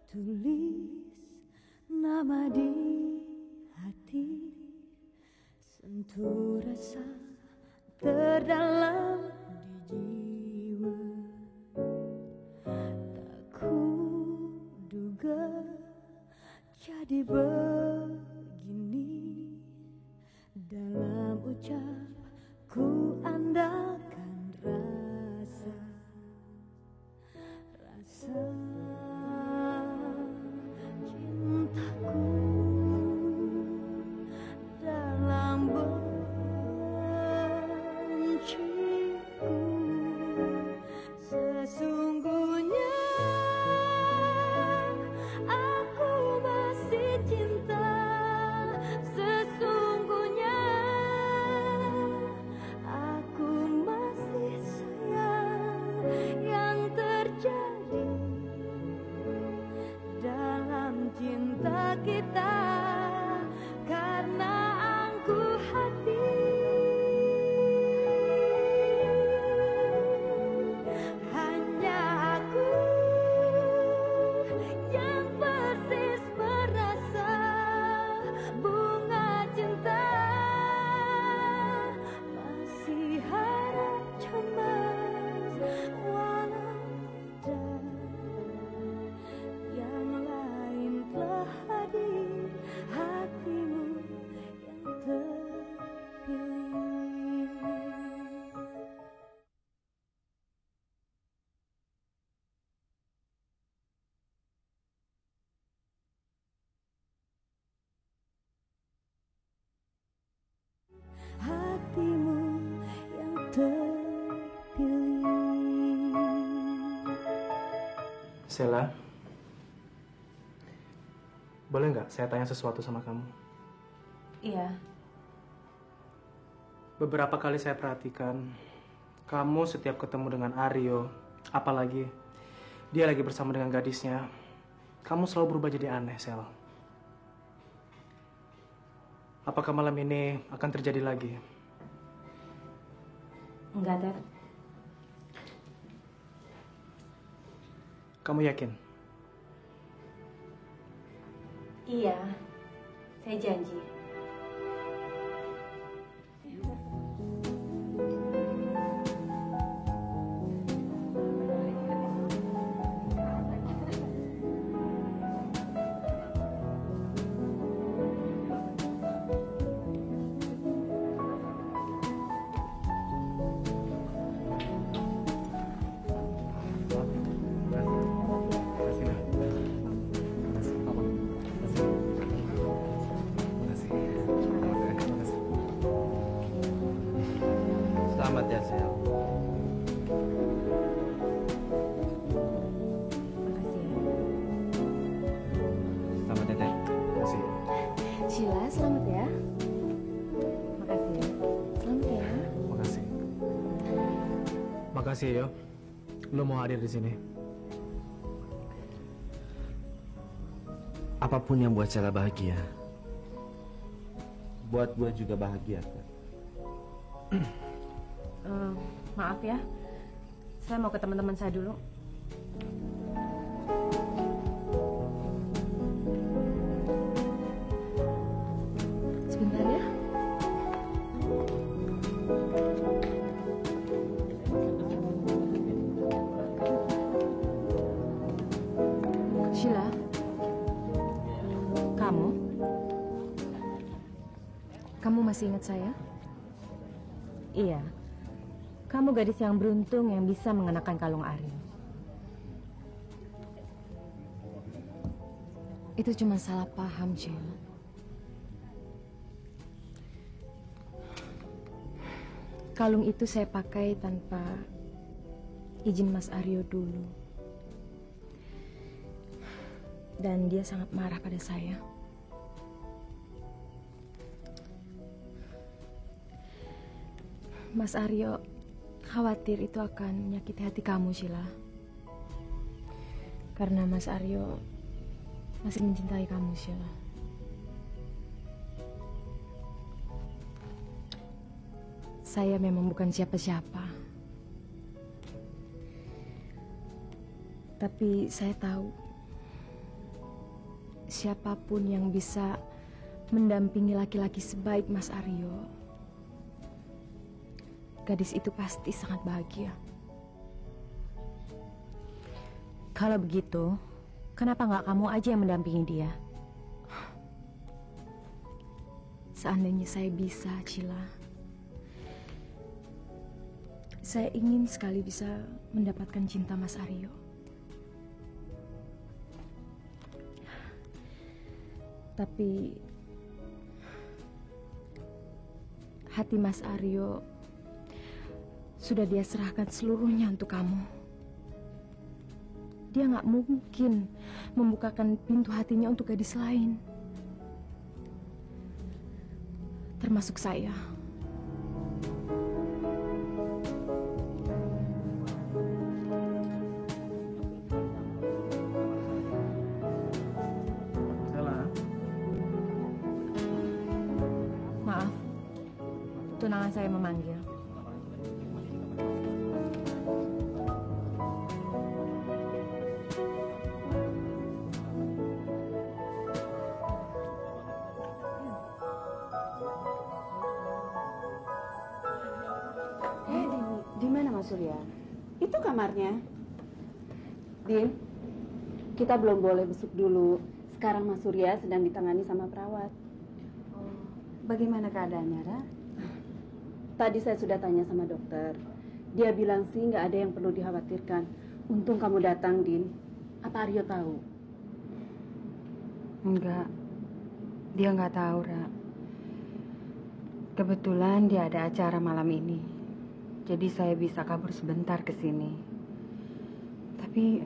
Tulis nama di hati, sentuh rasa terdalam di jiwa. Tak kuduga jadi begini, dalam ucap ku andalkan rasa cintaku dalam benciku. Sesungguhnya aku masih cinta, sesungguhnya aku masih sayang. Yang terjadi dalam cinta kita karena angkuh hati. Hanya aku yang persis merasa bunga cinta, masih harap cemas walau yang lain telah hadir, hatimu yang terpilih. Hatimu yang terpilih. Sheila, boleh nggak saya tanya sesuatu sama kamu? Iya. Beberapa kali saya perhatikan, kamu setiap ketemu dengan Aryo, apalagi dia lagi bersama dengan gadisnya, kamu selalu berubah jadi aneh, Sel. Apakah malam ini akan terjadi lagi? Enggak, Ter. Kamu yakin? Iya, saya janji. Selamat ya, Sel. Selamat ya, Teh. Makasih. Sheila, selamat ya. Makasih. Selamat ya. Makasih. Makasih, Yo. Lu mau hadir di sini. Apapun yang buat Sela bahagia, buat gue juga bahagia, Teh. Maaf ya, saya mau ke teman-teman saya dulu. Sebentar ya. Sheila, kamu masih ingat saya? Iya. Kamu gadis yang beruntung yang bisa mengenakan kalung Aryo. Itu cuma salah paham, Sheila. Kalung itu saya pakai tanpa izin Mas Aryo dulu. Dan dia sangat marah pada saya. Mas Aryo khawatir itu akan menyakiti hati kamu, Sheila. Karena Mas Aryo masih mencintai kamu, Sheila. Saya memang bukan siapa-siapa. Tapi saya tahu siapapun yang bisa mendampingi laki-laki sebaik Mas Aryo, gadis itu pasti sangat bahagia. Kalau begitu, kenapa nggak kamu aja yang mendampingi dia? Seandainya saya bisa, Cila, saya ingin sekali bisa mendapatkan cinta Mas Aryo. Tapi hati Mas Aryo sudah dia serahkan seluruhnya untuk kamu. Dia nggak mungkin membukakan pintu hatinya untuk gadis lain, termasuk saya. Stella, Maaf, tunangan saya memanggil. Di mana Mas Surya? Itu kamarnya. Din, kita belum boleh besuk dulu. Sekarang Mas Surya sedang ditangani sama perawat. Bagaimana keadaannya, Ra? Tadi saya sudah tanya sama dokter. Dia bilang sih nggak ada yang perlu dikhawatirkan. Untung kamu datang, Din. Apa Aryo tahu? Enggak, dia nggak tahu, Ra. Kebetulan dia ada acara malam ini, jadi saya bisa kabur sebentar ke sini. Tapi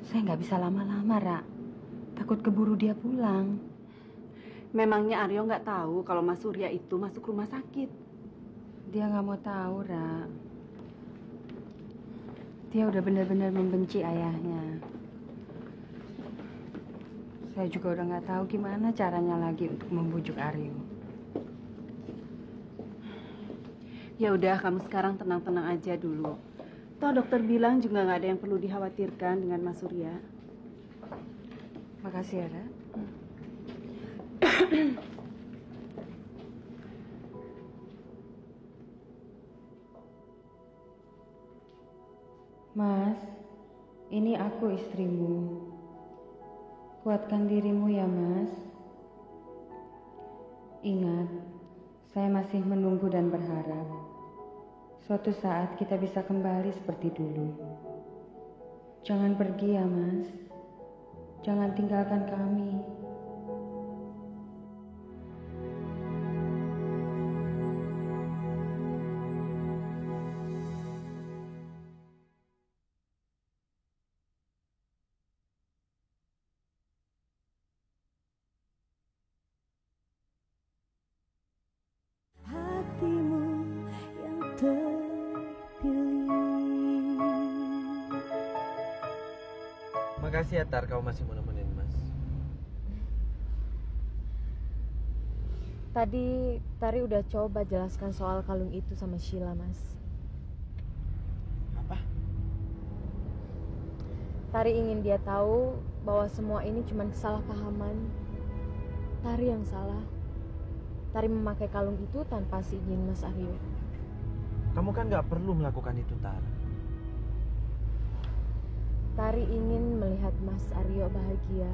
saya nggak bisa lama-lama, Ra. Takut keburu dia pulang. Memangnya Aryo nggak tahu kalau Mas Surya itu masuk rumah sakit? Dia nggak mau tahu, Ra. Dia udah benar-benar membenci ayahnya. Saya juga udah nggak tahu gimana caranya lagi untuk membujuk Aryo. Ya udah, kamu sekarang tenang-tenang aja dulu. Toh dokter bilang juga nggak ada yang perlu dikhawatirkan dengan Mas Surya. Makasih ya, Ra. Mas, ini aku istrimu. Kuatkan dirimu ya, Mas. Ingat, saya masih menunggu dan berharap suatu saat kita bisa kembali seperti dulu. Jangan pergi ya, Mas. Jangan tinggalkan kami. Hatimu yang terpilih. Makasih ya, Tar, kau masih mau nemenin Mas. Tadi Tari udah coba jelaskan soal kalung itu sama Sheila, Mas. Apa? Tari ingin dia tahu bahwa semua ini cuma kesalahpahaman. Tari yang salah. Tari memakai kalung itu tanpa seizin Mas Aryo. Kamu kan nggak perlu melakukan itu, Tar. Tari ingin melihat Mas Aryo bahagia.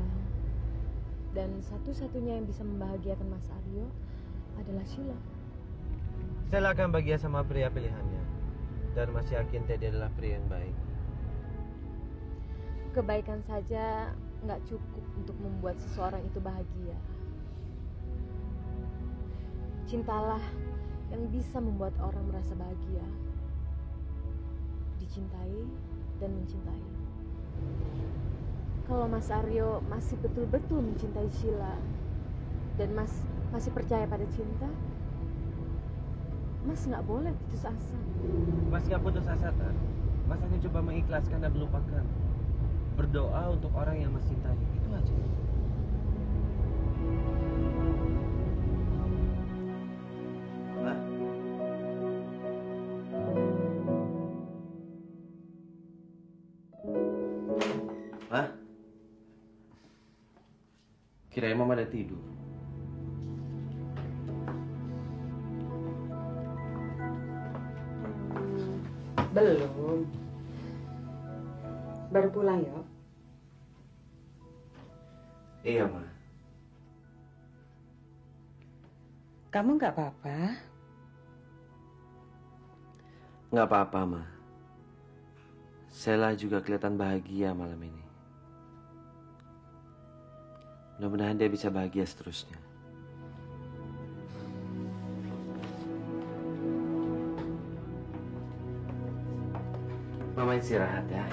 Dan satu-satunya yang bisa membahagiakan Mas Aryo adalah Sheila. Saya akan bahagia sama pria pilihannya. Dan masih yakin Teddy adalah pria yang baik. Kebaikan saja nggak cukup untuk membuat seseorang itu bahagia. Cintalah yang bisa membuat orang merasa bahagia. Dicintai dan mencintai. Kalau Mas Aryo masih betul-betul mencintai Sheila dan Mas masih percaya pada cinta, Mas nggak boleh putus asa. Mas nggak putus asa, Tar. Mas hanya coba mengikhlaskan dan melupakan. Berdoa untuk orang yang Mas cintai. Itu aja. Ma? Ma? Kirain Mama udah tidur. Belum. Baru pulang ya? Iya, Ma. Kamu nggak apa-apa? Nggak apa-apa, Ma. Sela juga kelihatan bahagia malam ini. Mudah-mudahan dia bisa bahagia seterusnya. Mama istirahat ya.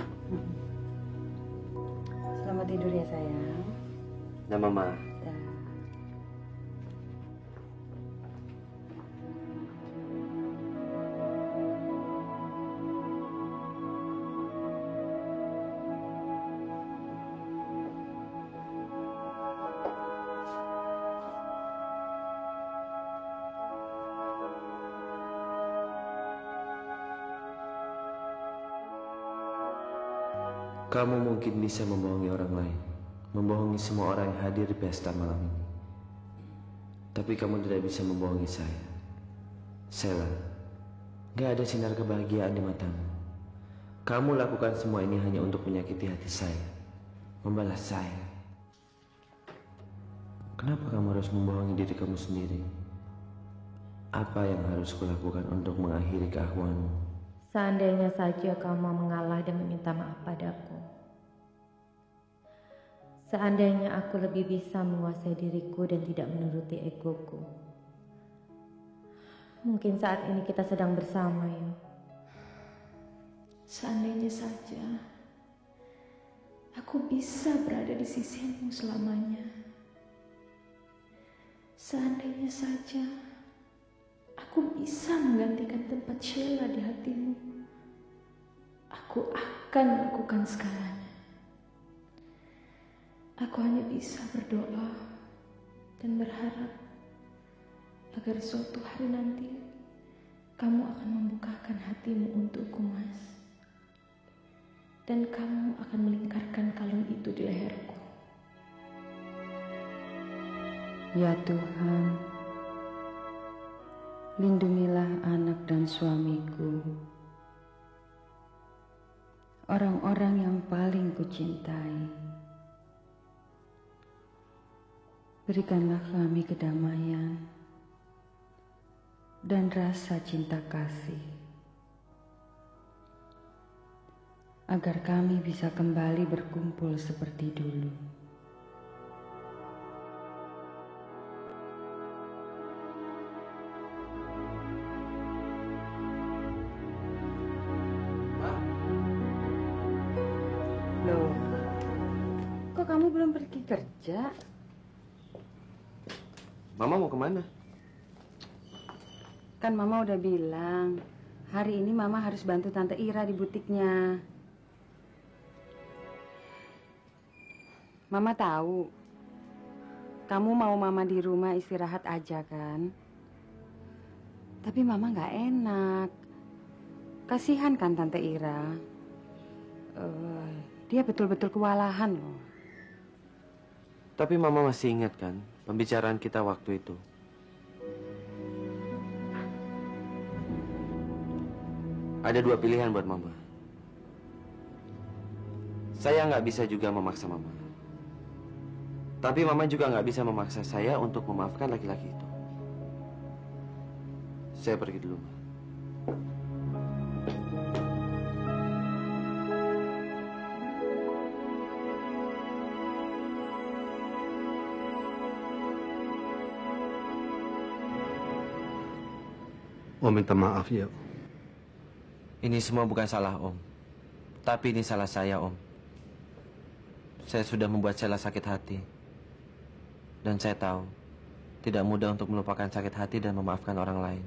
Selamat tidur ya sayang. Nah, Mama. Ya. Kamu mungkin bisa membohongi orang lain, membohongi semua orang yang hadir di pesta malam ini. Tapi kamu tidak bisa membohongi saya. Sela, gak ada sinar kebahagiaan di matamu. Kamu lakukan semua ini hanya untuk menyakiti hati saya, membalas saya. Kenapa kamu harus membohongi diri kamu sendiri? Apa yang harus kulakukan untuk mengakhiri keakuanmu? Seandainya saja kamu mau mengalah dan meminta maaf padaku. Seandainya aku lebih bisa menguasai diriku dan tidak menuruti egoku. Mungkin saat ini kita sedang bersama ya. Seandainya saja aku bisa berada di sisimu selamanya. Seandainya saja aku bisa menggantikan tempat Sheila di hatimu. Aku akan melakukan segalanya. Aku hanya bisa berdoa dan berharap agar suatu hari nanti kamu akan membukakan hatimu untukku, Mas. Dan kamu akan melingkarkan kalung itu di leherku. Ya Tuhan, lindungilah anak dan suamiku, orang-orang yang paling kucintai. Berikanlah kami kedamaian dan rasa cinta kasih, agar kami bisa kembali berkumpul seperti dulu. Loh, kok kamu belum pergi kerja? Mama mau kemana? Kan Mama udah bilang, hari ini Mama harus bantu Tante Ira di butiknya. Mama tahu, kamu mau Mama di rumah istirahat aja kan? Tapi Mama nggak enak. Kasihan kan Tante Ira. Dia betul-betul kewalahan loh. Tapi Mama masih ingat kan pembicaraan kita waktu itu? Ada dua pilihan buat Mama. Saya nggak bisa juga memaksa Mama. Tapi Mama juga nggak bisa memaksa saya untuk memaafkan laki-laki itu. Saya pergi dulu, Ma. Om minta maaf ya. Ini semua bukan salah Om. Tapi ini salah saya, Om. Saya sudah membuat Sheila sakit hati. Dan saya tahu, tidak mudah untuk melupakan sakit hati dan memaafkan orang lain.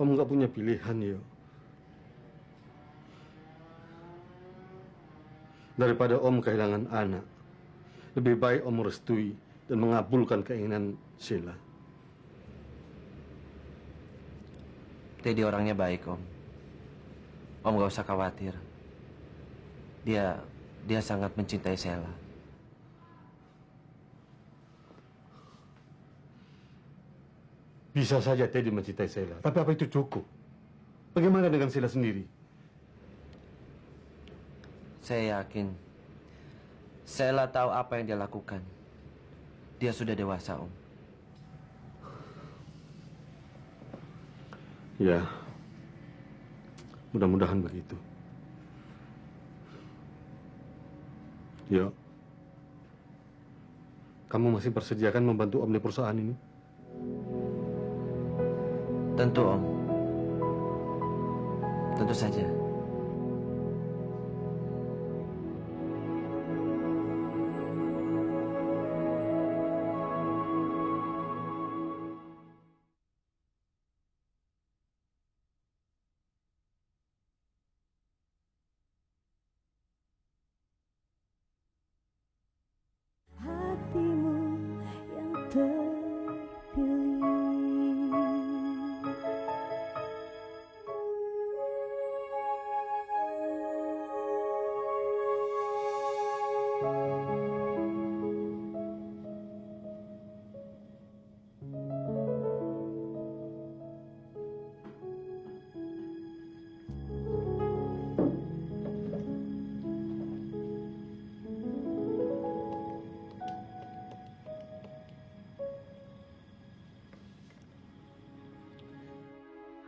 Om nggak punya pilihan ya. Daripada Om kehilangan anak, lebih baik Om merestui dan mengabulkan keinginan Sheila. Teddy orangnya baik, Om. Om gak usah khawatir. Dia sangat mencintai Sheila. Bisa saja Teddy mencintai Sheila, tapi apa itu cukup? Bagaimana dengan Sheila sendiri? Saya yakin Sheila tahu apa yang dia lakukan. Dia sudah dewasa, Om. Ya, mudah-mudahan begitu. Yo, kamu masih persediakan membantu Om di perusahaan ini? Tentu, Om. Tentu saja. Hatimu yang terpilih.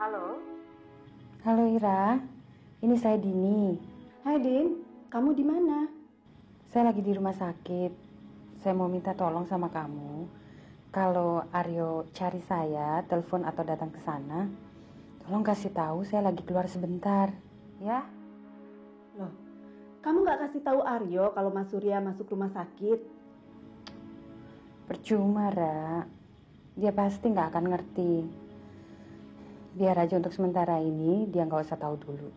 Halo. Halo Ira, ini saya Dini. Hai Din, kamu di mana? Saya lagi di rumah sakit. Saya mau minta tolong sama kamu. Kalau Aryo cari saya, telepon atau datang ke sana, tolong kasih tahu saya lagi keluar sebentar, ya? Loh, kamu nggak kasih tahu Aryo kalau Mas Surya masuk rumah sakit? Percuma, Ra. Dia pasti nggak akan ngerti. Biar aja untuk sementara ini dia nggak usah tahu dulu.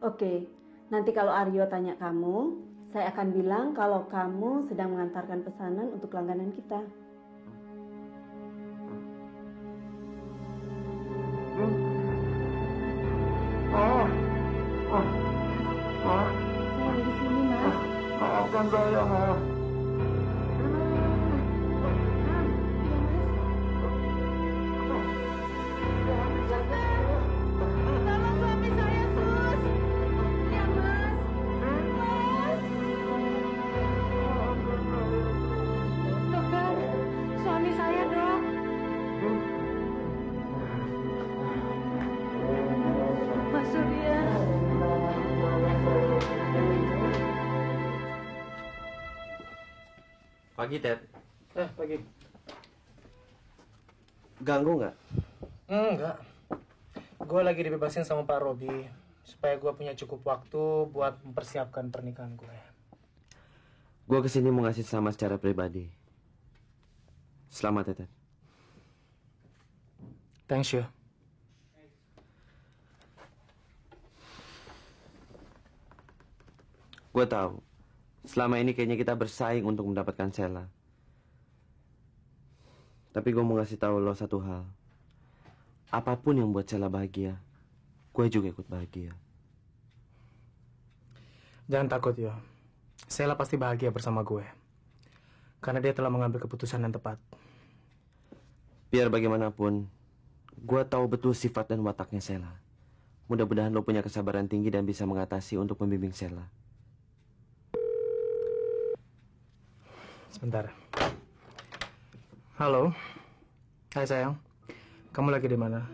Oke, nanti kalau Aryo tanya kamu, saya akan bilang kalau kamu sedang mengantarkan pesanan untuk langganan kita. Saya di sini, Mas. Maafkan saya, Ma. Tolong suami saya, Sus. Ya, Mas. Dokter, suami saya, Dok. Mas Surya. Pagi, Ted. Pagi. Ganggu nggak? Enggak. Gue lagi dibebasin sama Pak Robi supaya gue punya cukup waktu buat mempersiapkan pernikahan gue. Gue kesini mau ngasih selamat secara pribadi. Selamat, ya, Ted. Thanks you. Gue tahu, selama ini kayaknya kita bersaing untuk mendapatkan Sheila. Tapi gue mau ngasih tahu lo satu hal. Apapun yang buat Sheila bahagia, gue juga ikut bahagia. Jangan takut, Yo. Sheila pasti bahagia bersama gue. Karena dia telah mengambil keputusan yang tepat. Biar bagaimanapun, gue tahu betul sifat dan wataknya Sheila. Mudah-mudahan lo punya kesabaran tinggi dan bisa mengatasi untuk membimbing Sheila. Sebentar. Halo. Hai sayang. Kamu lagi di mana?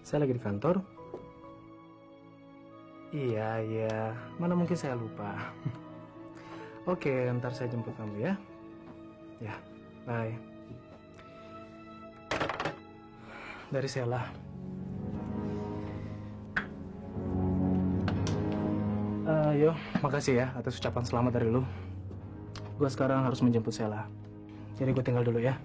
Saya lagi di kantor. Iya. Mana mungkin saya lupa. Oke, ntar saya jemput kamu ya. Ya, bye. Dari Sheila. Yo, makasih ya atas ucapan selamat dari lu. Gue sekarang harus menjemput Sheila. Jadi gue tinggal dulu ya.